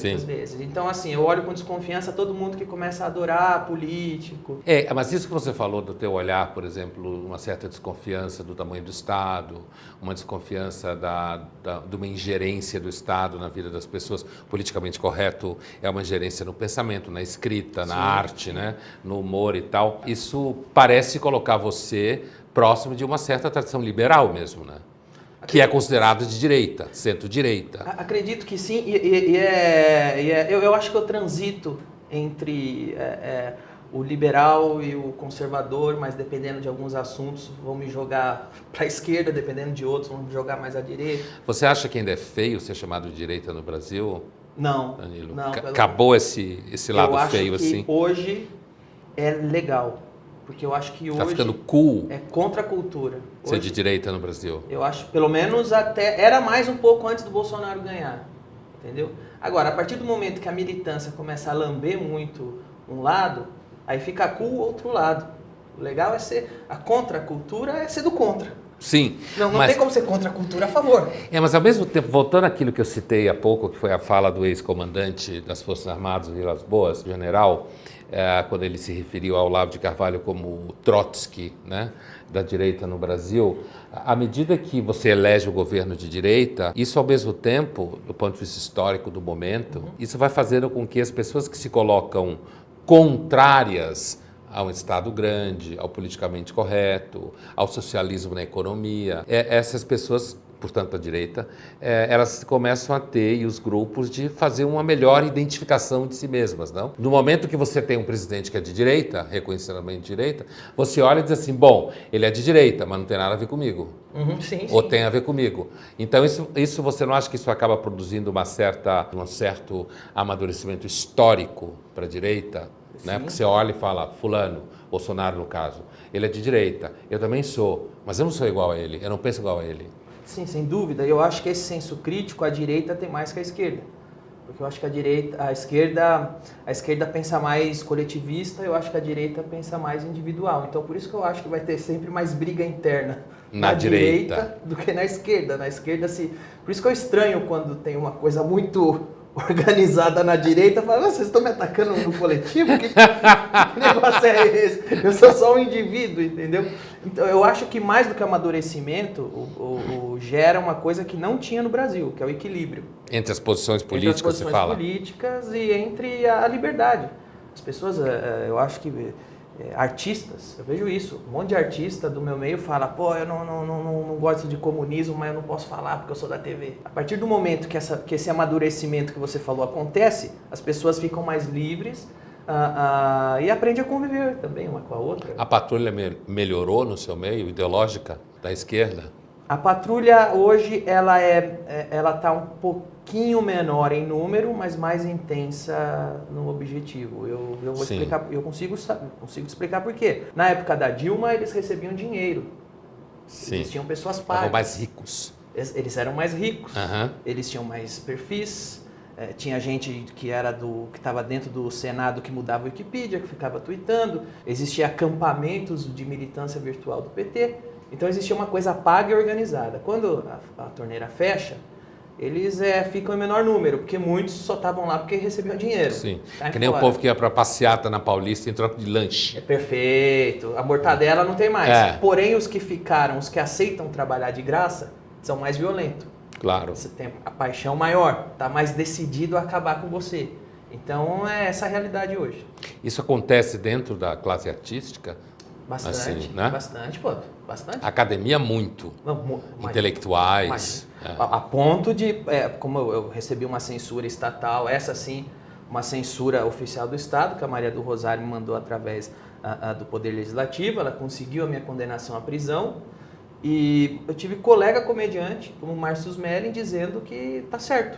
muitas Sim. vezes. Então, assim, eu olho com desconfiança todo mundo que começa a adorar político. Mas isso que você falou do teu olhar, por exemplo, uma certa desconfiança do tamanho do Estado, uma desconfiança de uma ingerência do Estado na vida das pessoas, politicamente correto é uma ingerência no pensamento, na escrita, na arte, né, no humor e tal. Isso parece colocar você próximo de uma certa tradição liberal mesmo, né? Que é considerado de direita, centro-direita. Acredito que sim, eu acho que eu transito entre o liberal e o conservador, mas dependendo de alguns assuntos vão me jogar para a esquerda, dependendo de outros vão me jogar mais à direita. Você acha que ainda é feio ser chamado de direita no Brasil, Não, Danilo? não. Acabou esse lado feio assim? Eu acho que hoje é legal, porque eu acho que Tá hoje ficando cool é contra a cultura. ser Hoje, de direita no Brasil. eu acho, pelo menos até, era mais um pouco antes do Bolsonaro ganhar, entendeu? Agora, a partir do momento que a militância começa a lamber muito um lado, aí fica cool o outro lado. O legal é ser, a contracultura é ser do contra. Sim. Não tem como ser contra a cultura a favor. Mas ao mesmo tempo, voltando àquilo que eu citei há pouco, que foi a fala do ex-comandante das Forças Armadas, Vilas Boas, general, quando ele se referiu ao Olavo de Carvalho como o Trotsky, né, da direita no Brasil, à medida que você elege o governo de direita, isso ao mesmo tempo, do ponto de vista histórico do momento, isso vai fazendo com que as pessoas que se colocam contrárias ao Estado grande, ao politicamente correto, ao socialismo na economia, essas pessoas, portanto, a direita, elas começam a ter, e os grupos, de fazer uma melhor identificação de si mesmas, não? No momento que você tem um presidente que é de direita, reconhecidamente de direita, você olha e diz assim, bom, ele é de direita, mas não tem nada a ver comigo. Sim, Ou sim. tem a ver comigo. Então, isso você não acha que isso acaba produzindo um certo amadurecimento histórico para a direita? Né? Porque você olha e fala, fulano, Bolsonaro no caso, ele é de direita, eu também sou, mas eu não sou igual a ele, eu não penso igual a ele. Sim, sem dúvida. Eu acho que esse senso crítico, a direita tem mais que a esquerda. Porque eu acho que a esquerda pensa mais coletivista, eu acho que a direita pensa mais individual. Então, por isso que eu acho que vai ter sempre mais briga interna Na direita do que na esquerda. Na esquerda, por isso que eu estranho quando tem uma coisa muito organizada na direita, fala, vocês estão me atacando no coletivo? Que negócio é esse? Eu sou só um indivíduo, entendeu? Então, eu acho que mais do que amadurecimento, gera uma coisa que não tinha no Brasil, que é o equilíbrio. Entre as posições políticas, entre as posições você fala? políticas e entre a liberdade. As pessoas, eu acho que artistas, eu vejo isso, um monte de artista do meu meio fala, pô, eu não gosto de comunismo, mas eu não posso falar porque eu sou da TV. A partir do momento que esse amadurecimento que você falou acontece, as pessoas ficam mais livres e aprendem a conviver também uma com a outra. A patrulha melhorou no seu meio, ideológica, da esquerda? A patrulha hoje, ela está um pouquinho menor em número, mas mais intensa no objetivo. Eu vou Sim. explicar, eu consigo te explicar por quê. Na época da Dilma, eles recebiam dinheiro. Sim. Eles tinham pessoas Estavam pagas. mais ricos. Eles eram mais ricos. Aham. Eles tinham mais perfis. Tinha gente que estava dentro do Senado que mudava a Wikipedia, que ficava tweetando. Existia acampamentos de militância virtual do PT. Então existia uma coisa paga e organizada. Quando a torneira fecha, eles ficam em menor número, porque muitos só estavam lá porque recebiam dinheiro. Sim. Tá Que nem fora. o povo que ia para passeata na Paulista em troca de lanche. É perfeito. A mortadela não tem mais. É. Porém, os que ficaram, os que aceitam trabalhar de graça, são mais violentos. Claro. Você tem a paixão maior, está mais decidido a acabar com você. Então, é essa a realidade hoje. Isso acontece dentro da classe artística? Bastante, Assim, né? bastante, pô, bastante. Academia, muito. Intelectuais. A ponto de, como eu recebi uma censura estatal, essa sim, uma censura oficial do Estado, que a Maria do Rosário me mandou através do Poder Legislativo, ela conseguiu a minha condenação à prisão, e eu tive colega comediante, como o Márcio Smelling, dizendo que tá certo,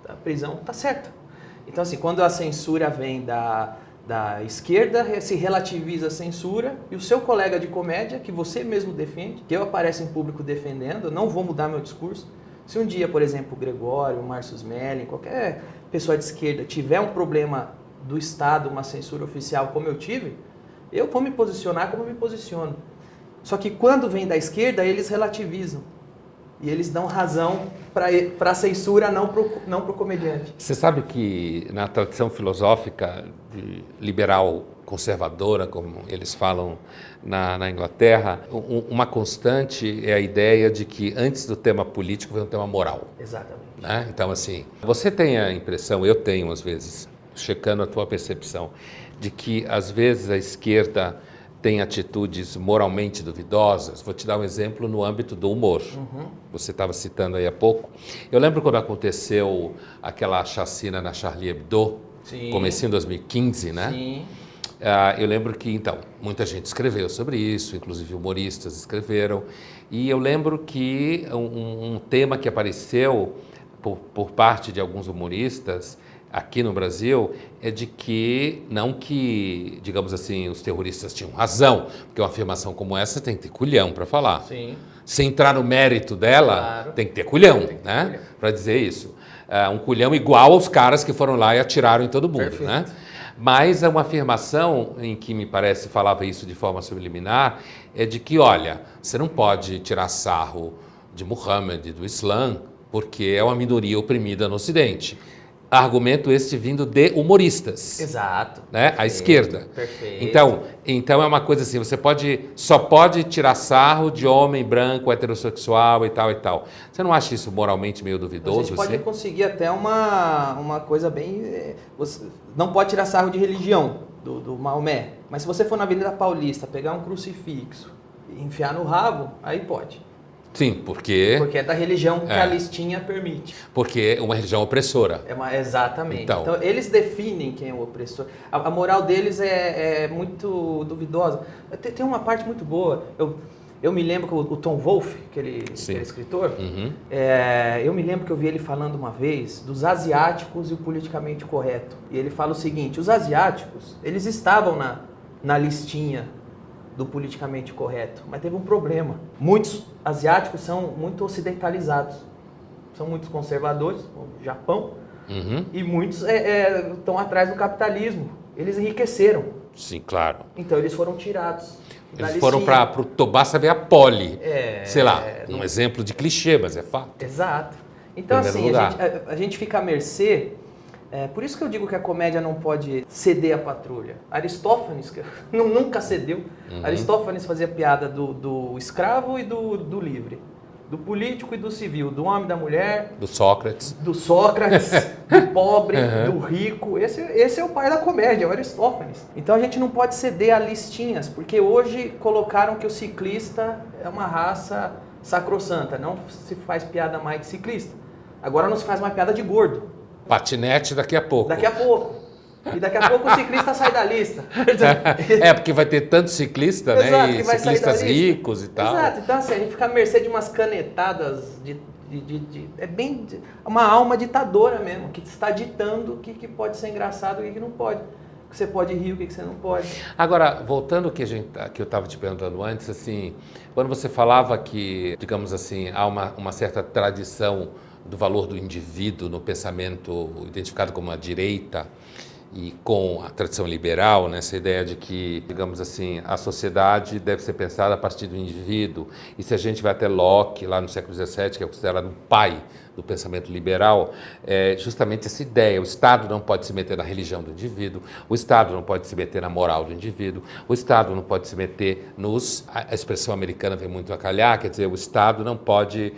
a prisão tá certa. Então, assim, quando a censura vem da esquerda, se relativiza a censura, e o seu colega de comédia, que você mesmo defende, que eu apareço em público defendendo, eu não vou mudar meu discurso. Se um dia, por exemplo, o Gregório, o Márcio Smelling, qualquer pessoa de esquerda tiver um problema do Estado, uma censura oficial como eu tive, eu vou me posicionar como eu me posiciono. Só que quando vem da esquerda, eles relativizam. E eles dão razão para a censura, não pro comediante. Você sabe que na tradição filosófica liberal conservadora, como eles falam na Inglaterra, uma constante é a ideia de que antes do tema político vem um tema moral. Exatamente. Né? Então, assim, você tem a impressão, eu tenho às vezes, checando a tua percepção, de que às vezes a esquerda tem atitudes moralmente duvidosas. Vou te dar um exemplo no âmbito do humor. Você estava citando aí há pouco. Eu lembro quando aconteceu aquela chacina na Charlie Hebdo, comecinho em 2015, né? Sim. Eu lembro que, então, muita gente escreveu sobre isso, inclusive humoristas escreveram, e eu lembro que um tema que apareceu por parte de alguns humoristas aqui no Brasil é de que, não que, digamos assim, os terroristas tinham razão, porque uma afirmação como essa tem que ter culhão para falar. Sim. Se entrar no mérito dela, Claro. tem que ter culhão, né? Para dizer isso. Um culhão igual aos caras que foram lá e atiraram em todo mundo, Perfeito. né? Mas é uma afirmação em que me parece falava isso de forma subliminar, é de que, olha, você não pode tirar sarro de Muhammad, do Islã, porque é uma minoria oprimida no Ocidente. Argumento este vindo de humoristas. Exato. Né? A esquerda. Perfeito. Então é uma coisa assim, você só pode tirar sarro de homem branco, heterossexual e tal e tal. Você não acha isso moralmente meio A duvidoso? gente pode assim? conseguir até uma coisa bem... Você não pode tirar sarro de religião, do Maomé. Mas se você for na Avenida Paulista, pegar um crucifixo e enfiar no rabo, aí pode. Sim, porque Porque é da religião que a listinha permite. é uma religião opressora. Exatamente. Então. Então, eles definem quem é o opressor. A moral deles é muito duvidosa. Tem uma parte muito boa. Eu me lembro que o Tom Wolfe, aquele escritor, eu me lembro que eu vi ele falando uma vez dos asiáticos e o politicamente correto. E ele fala o seguinte, os asiáticos, eles estavam na listinha do politicamente correto, mas teve um problema. Muitos asiáticos são muito ocidentalizados, são muito conservadores, como o Japão, e muitos estão atrás do capitalismo. Eles enriqueceram. Sim, claro. Então eles foram tirados. Eles foram para o Tobassa ver a Poli. Sei lá, um exemplo de clichê, mas é fato. Exato. Então assim, a gente fica à mercê. Por isso que eu digo que a comédia não pode ceder à patrulha. Aristófanes nunca cedeu. Aristófanes fazia piada do escravo e do livre. Do político e do civil. Do homem e da mulher. Do Sócrates. Do pobre, do rico. Esse é o pai da comédia, é o Aristófanes. Então a gente não pode ceder a listinhas, porque hoje colocaram que o ciclista é uma raça sacrossanta. Não se faz piada mais de ciclista. Agora não se faz mais piada de gordo. Patinete daqui a pouco. Daqui a pouco. E daqui a pouco o ciclista sai da lista. Porque vai ter tanto ciclista, né? Exato, E que vai sair ciclistas da lista. ricos e tal. Exato. Então assim, a gente fica à mercê de umas canetadas é bem uma alma ditadora mesmo, que está ditando o que pode ser engraçado e o que não pode. O que você pode rir, o que você não pode. Agora, voltando ao que eu estava te perguntando antes, assim, quando você falava que, digamos assim, há uma certa tradição do valor do indivíduo no pensamento identificado como a direita e com a tradição liberal, né, essa ideia de que, digamos assim, a sociedade deve ser pensada a partir do indivíduo. E se a gente vai até Locke, lá no século XVII, que é considerado o pai do pensamento liberal, é justamente essa ideia. O Estado não pode se meter na religião do indivíduo, o Estado não pode se meter na moral do indivíduo, o Estado não pode se meter a expressão americana vem muito a calhar, quer dizer, o Estado não pode,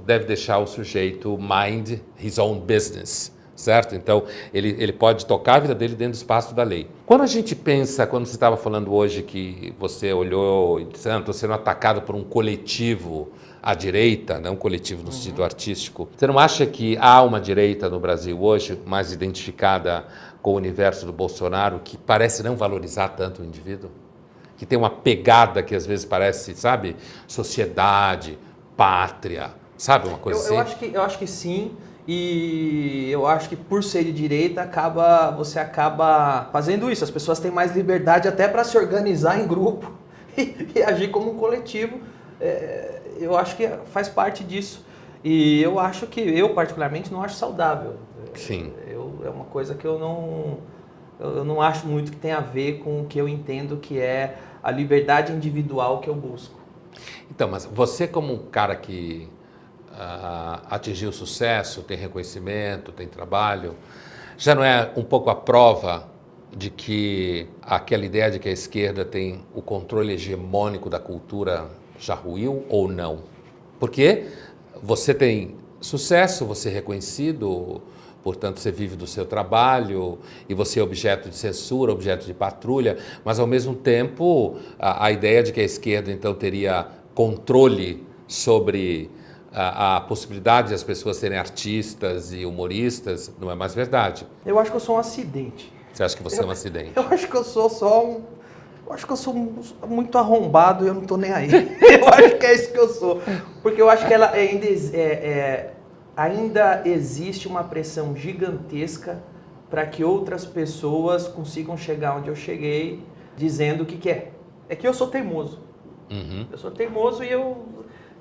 deve deixar o sujeito mind his own business. Certo? Então, ele pode tocar a vida dele dentro do espaço da lei. Quando a gente pensa, quando você estava falando hoje que você olhou e disse, estou sendo atacado por um coletivo à direita, né? Um coletivo no sentido artístico, você não acha que há uma direita no Brasil hoje, mais identificada com o universo do Bolsonaro, que parece não valorizar tanto o indivíduo? Que tem uma pegada que às vezes parece, sabe, sociedade, pátria, sabe, uma coisa assim? Eu acho que sim. E eu acho que por ser de direita você acaba fazendo isso. As pessoas têm mais liberdade até para se organizar em grupo e agir como um coletivo. Eu acho que faz parte disso. E eu acho que eu particularmente não acho saudável. Sim. É uma coisa que eu não acho muito que tem a ver com o que eu entendo que é a liberdade individual que eu busco. Então, mas você como um cara que atingir o sucesso, tem reconhecimento, tem trabalho, já não é um pouco a prova de que aquela ideia de que a esquerda tem o controle hegemônico da cultura já ruiu ou não? Porque você tem sucesso, você é reconhecido, portanto você vive do seu trabalho e você é objeto de censura, objeto de patrulha, mas ao mesmo tempo a ideia de que a esquerda então teria controle sobre a possibilidade de as pessoas serem artistas e humoristas não é mais verdade. Eu acho que eu sou um acidente. Você acha que você é um acidente? Eu acho que eu sou só um... Eu acho que eu sou muito arrombado e eu não tô nem aí. Eu acho que é isso que eu sou. Porque eu acho que ela ainda existe uma pressão gigantesca para que outras pessoas consigam chegar onde eu cheguei, dizendo o que é. É que eu sou teimoso. Uhum. Eu sou teimoso e eu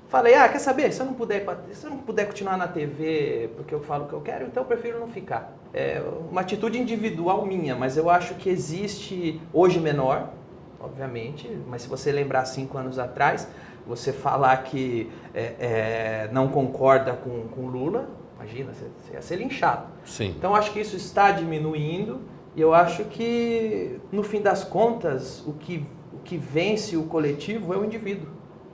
falei, quer saber? Se eu não puder continuar na TV porque eu falo o que eu quero, então eu prefiro não ficar. É uma atitude individual minha, mas eu acho que existe, hoje menor, obviamente, mas se você lembrar 5 anos atrás, você falar que não concorda com Lula, imagina, você ia ser linchado. Sim. Então, acho que isso está diminuindo e eu acho que, no fim das contas, o que vence o coletivo é o indivíduo.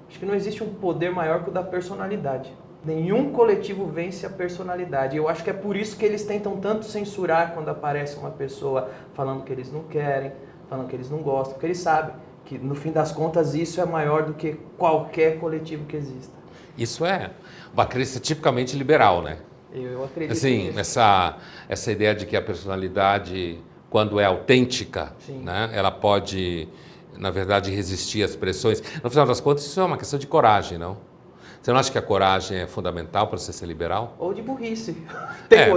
Acho que não existe um poder maior que o da personalidade. Nenhum coletivo vence a personalidade. Eu acho que é por isso que eles tentam tanto censurar quando aparece uma pessoa falando que eles não querem, falando que eles não gostam, porque eles sabem que, no fim das contas, isso é maior do que qualquer coletivo que exista. Isso é uma crença tipicamente liberal, né? Eu acredito assim, nisso. essa ideia de que a personalidade, quando é autêntica, né, ela pode, na verdade, resistir às pressões. No final das contas, isso é uma questão de coragem, não? Você não acha que a coragem é fundamental para você ser liberal? Ou de burrice.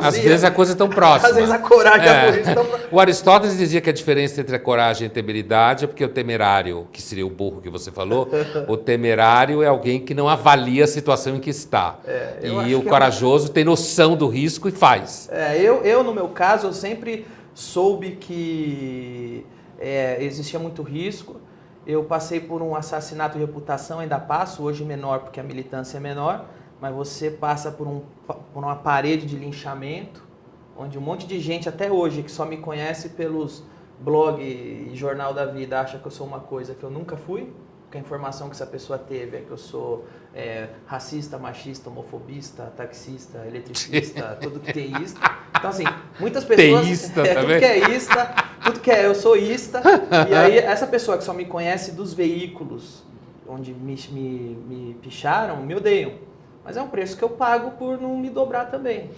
Às vezes a coisa é tão próxima. Às vezes a coragem e a burrice estão próximas. O Aristóteles dizia que a diferença entre a coragem e a temeridade é porque o temerário, que seria o burro que você falou, o temerário é alguém que não avalia a situação em que está. E o corajoso tem noção do risco e faz. Eu, no meu caso, eu sempre soube que existia muito risco. Eu passei por um assassinato de reputação, ainda passo, hoje menor porque a militância é menor, mas você passa por uma parede de linchamento, onde um monte de gente até hoje que só me conhece pelos blog e jornal da vida acha que eu sou uma coisa que eu nunca fui, porque a informação que essa pessoa teve é que eu sou racista, machista, homofobista, taxista, eletricista, tudo que teísta. Então assim, muitas pessoas... Teísta tudo também? que é ista, tudo que eu sou ista. E aí essa pessoa que só me conhece dos veículos onde me picharam, me odeiam. Mas é um preço que eu pago por não me dobrar também.